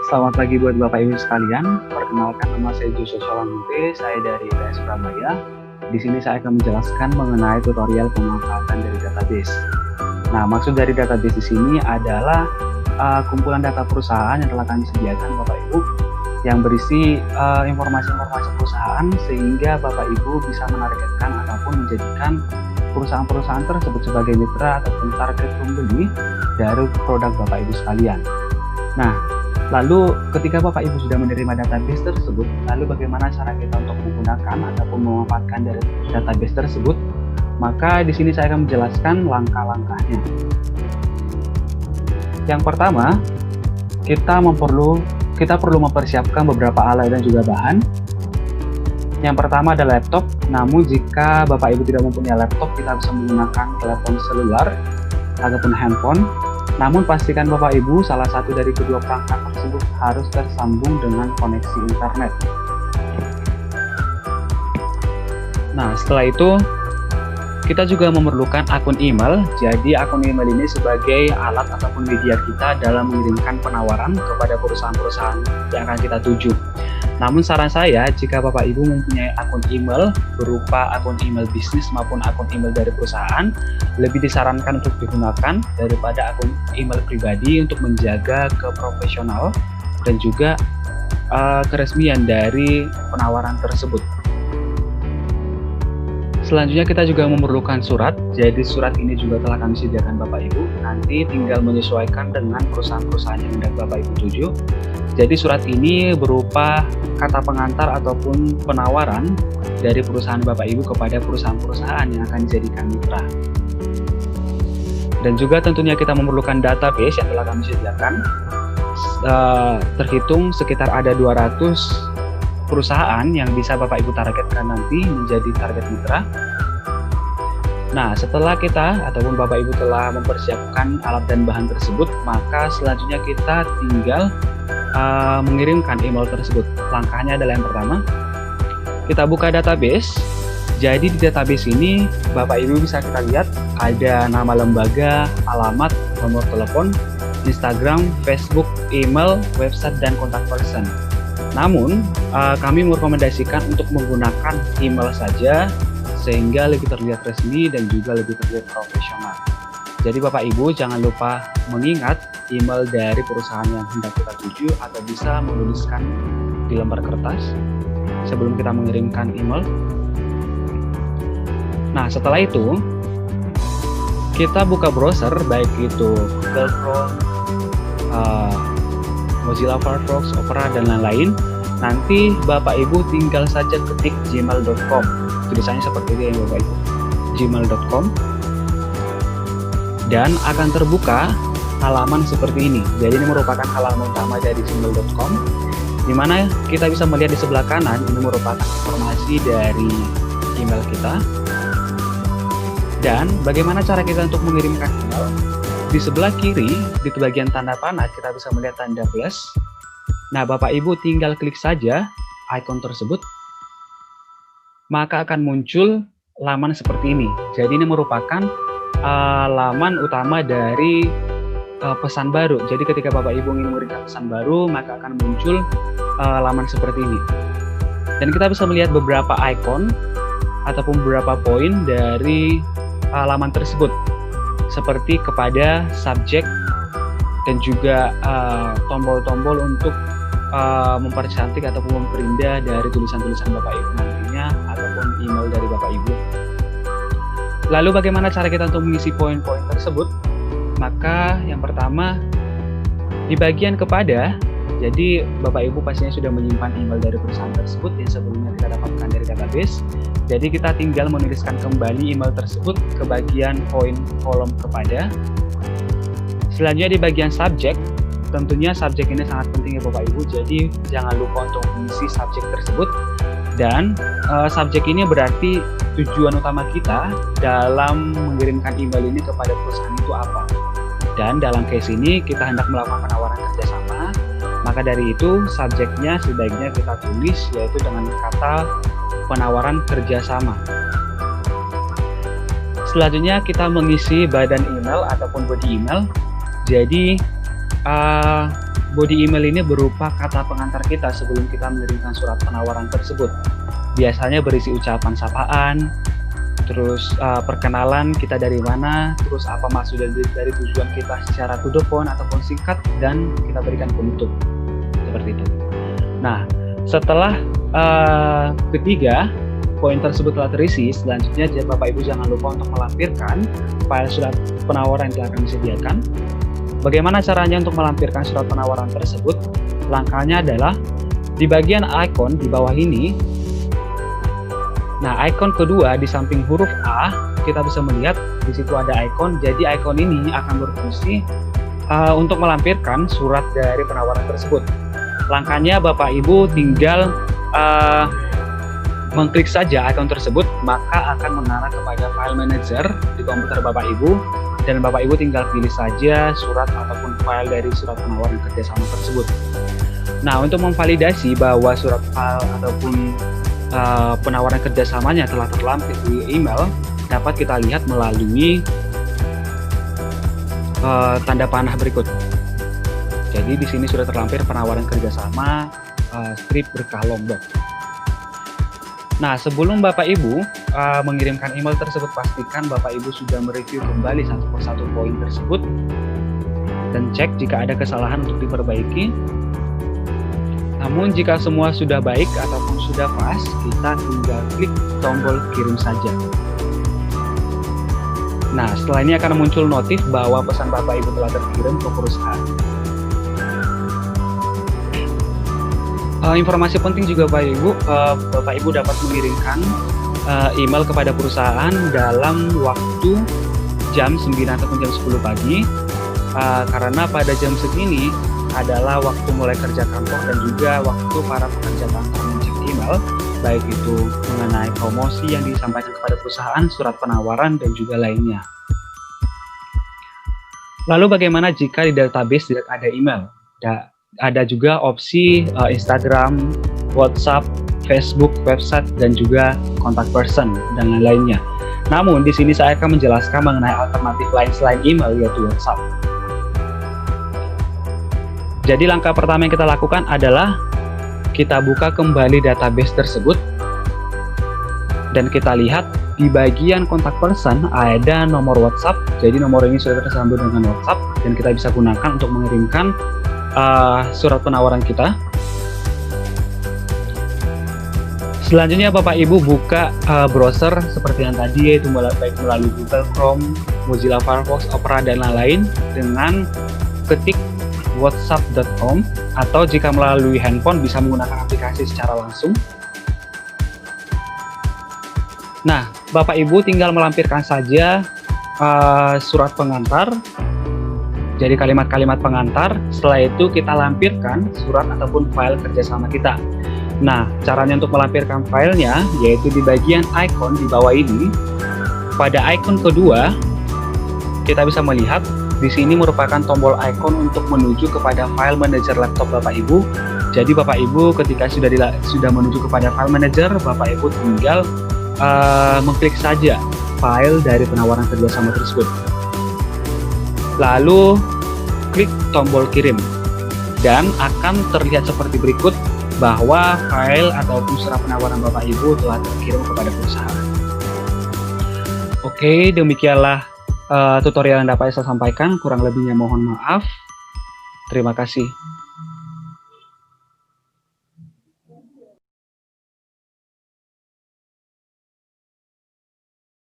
Selamat pagi buat Bapak Ibu sekalian. Perkenalkan, nama saya Joshua Solanute, saya dari ITS Surabaya. Di sini saya akan menjelaskan mengenai tutorial pemanfaatan dari database. Nah, maksud dari database di sini adalah kumpulan data perusahaan yang telah kami sediakan Bapak Ibu, yang berisi informasi-informasi perusahaan sehingga Bapak Ibu bisa menargetkan ataupun menjadikan perusahaan-perusahaan tersebut sebagai mitra ataupun target pembeli dari produk Bapak Ibu sekalian. Nah, lalu ketika Bapak Ibu sudah menerima database tersebut, lalu bagaimana cara kita untuk menggunakan ataupun memanfaatkan dari database tersebut? Maka di sini saya akan menjelaskan langkah-langkahnya. Yang pertama, kita perlu mempersiapkan beberapa alat dan juga bahan. Yang pertama adalah laptop. Namun jika Bapak Ibu tidak mempunyai laptop, kita bisa menggunakan telepon seluler ataupun handphone. Namun pastikan Bapak Ibu salah satu dari kedua perangkat tersebut harus tersambung dengan koneksi internet. Nah, setelah itu kita juga memerlukan akun email. Jadi akun email ini sebagai alat ataupun media kita dalam mengirimkan penawaran kepada perusahaan-perusahaan yang akan kita tuju. Namun saran saya, jika Bapak Ibu mempunyai akun email berupa akun email bisnis maupun akun email dari perusahaan, lebih disarankan untuk digunakan daripada akun email pribadi untuk menjaga keprofesional dan juga keresmian dari penawaran tersebut. Selanjutnya kita juga memerlukan surat. Jadi surat ini juga telah kami sediakan Bapak Ibu. Nanti tinggal menyesuaikan dengan perusahaan-perusahaan yang hendak Bapak Ibu tuju. Jadi surat ini berupa kata pengantar ataupun penawaran dari perusahaan Bapak Ibu kepada perusahaan-perusahaan yang akan dijadikan mitra. Dan juga tentunya kita memerlukan database yang telah kami sediakan. Terhitung sekitar ada 200 perusahaan yang bisa Bapak Ibu targetkan nanti menjadi target mitra. Nah, setelah kita ataupun Bapak Ibu telah mempersiapkan alat dan bahan tersebut, maka selanjutnya kita tinggal mengirimkan email tersebut. Langkahnya adalah yang pertama, kita buka database. Jadi di database ini Bapak Ibu bisa kita lihat ada nama lembaga, alamat, nomor telepon, Instagram, Facebook, email, website, dan kontak person. Namun, kami merekomendasikan untuk menggunakan email saja sehingga lebih terlihat resmi dan juga lebih terlihat profesional. Jadi Bapak Ibu jangan lupa mengingat email dari perusahaan yang hendak kita tuju atau bisa menuliskan di lembar kertas sebelum kita mengirimkan email. Nah, setelah itu kita buka browser, baik itu Google Chrome, Mozilla Firefox, Opera, dan lain-lain. Nanti Bapak Ibu tinggal saja ketik gmail.com. Tulisannya seperti ini ya Bapak Ibu, gmail.com, dan akan terbuka halaman seperti ini. Jadi ini merupakan halaman utama dari gmail.com, di mana kita bisa melihat di sebelah kanan ini merupakan informasi dari email kita. Dan bagaimana cara kita untuk mengirimkan email? Di sebelah kiri, di bagian tanda panah, kita bisa melihat tanda plus. Nah, Bapak Ibu tinggal klik saja icon tersebut, maka akan muncul laman seperti ini. Jadi ini merupakan laman utama dari pesan baru. Jadi ketika Bapak Ibu ingin memberikan pesan baru, maka akan muncul laman seperti ini. Dan kita bisa melihat beberapa icon ataupun beberapa poin dari laman tersebut, seperti kepada subjek dan juga tombol-tombol untuk mempercantik ataupun memperindah dari tulisan-tulisan Bapak Ibu nantinya ataupun email dari Bapak Ibu. Lalu bagaimana cara kita untuk mengisi poin-poin tersebut? Maka yang pertama di bagian kepada, jadi Bapak Ibu pastinya sudah menyimpan email dari perusahaan tersebut yang sebelumnya kita dapatkan dari database. Jadi kita tinggal menuliskan kembali email tersebut ke bagian poin kolom kepada. Selanjutnya di bagian subjek, tentunya subjek ini sangat penting ya Bapak Ibu. Jadi jangan lupa untuk mengisi subjek tersebut. Dan subjek ini berarti tujuan utama kita dalam mengirimkan email ini kepada perusahaan itu apa. Dan dalam case ini kita hendak melakukan penawaran kerjasama. Maka dari itu subjeknya sebaiknya kita tulis yaitu dengan kata penawaran kerjasama. Selanjutnya kita mengisi badan email ataupun body email. Jadi body email ini berupa kata pengantar kita sebelum kita mengirimkan surat penawaran tersebut. Biasanya berisi ucapan sapaan, terus perkenalan kita dari mana, terus apa maksud dari tujuan kita secara to the point ataupun singkat, dan kita berikan penutup seperti itu. Nah, setelah ketiga poin tersebut telah terisi, selanjutnya Bapak Ibu jangan lupa untuk melampirkan file surat penawaran yang telah kami sediakan. Bagaimana caranya untuk melampirkan surat penawaran tersebut? Langkahnya adalah di bagian icon di bawah ini. Nah, icon kedua di samping huruf A, kita bisa melihat di situ ada icon. Jadi icon ini akan berfungsi untuk melampirkan surat dari penawaran tersebut. Langkahnya Bapak Ibu tinggal mengklik saja icon tersebut, maka akan mengarah kepada file manager di komputer Bapak Ibu, dan Bapak Ibu tinggal pilih saja surat ataupun file dari surat penawaran kerjasama tersebut. Nah, untuk memvalidasi bahwa surat file ataupun penawaran kerjasamanya telah terlampir di email, dapat kita lihat melalui tanda panah berikut. Jadi di sini sudah terlampir penawaran kerjasama strip berkah Lombok. Nah, sebelum Bapak Ibu mengirimkan email tersebut, pastikan Bapak Ibu sudah mereview kembali satu persatu poin tersebut dan cek jika ada kesalahan untuk diperbaiki. Namun jika semua sudah baik ataupun sudah pas, kita tinggal klik tombol kirim saja. Nah, setelah ini akan muncul notif bahwa pesan Bapak Ibu telah terkirim ke perusahaan. Informasi penting juga Bapak Ibu dapat mengirimkan email kepada perusahaan dalam waktu jam 9 ataupun jam 10 pagi, karena pada jam segini adalah waktu mulai kerja kantor dan juga waktu para pekerja kantor mengecek email, baik itu mengenai promosi yang disampaikan kepada perusahaan, surat penawaran, dan juga lainnya. Lalu bagaimana jika di database tidak ada email? Ada juga opsi Instagram, WhatsApp, Facebook, website, dan juga contact person dan lain-lainnya. Namun di sini saya akan menjelaskan mengenai alternatif lain selain email, yaitu WhatsApp. Jadi langkah pertama yang kita lakukan adalah kita buka kembali database tersebut dan kita lihat di bagian kontak person ada nomor WhatsApp. Jadi nomor ini sudah tersambung dengan WhatsApp dan kita bisa gunakan untuk mengirimkan surat penawaran kita. Selanjutnya Bapak Ibu buka browser seperti yang tadi, yaitu baik melalui Google Chrome, Mozilla Firefox, Opera, dan lain-lain dengan ketik whatsapp.com, atau jika melalui handphone bisa menggunakan aplikasi secara langsung. Nah, Bapak Ibu tinggal melampirkan saja surat pengantar, jadi kalimat-kalimat pengantar. Setelah itu kita lampirkan surat ataupun file kerjasama kita. Nah, caranya untuk melampirkan filenya yaitu di bagian icon di bawah ini. Pada icon kedua kita bisa melihat di sini merupakan tombol icon untuk menuju kepada file manager laptop Bapak Ibu. Jadi Bapak Ibu ketika sudah menuju kepada file manager, Bapak Ibu tinggal mengklik saja file dari penawaran kerjasama tersebut. Lalu klik tombol kirim dan akan terlihat seperti berikut bahwa file ataupun surat penawaran Bapak Ibu telah terkirim kepada perusahaan. Oke, demikianlah tutorial yang dapat saya sampaikan, kurang lebihnya mohon maaf. Terima kasih.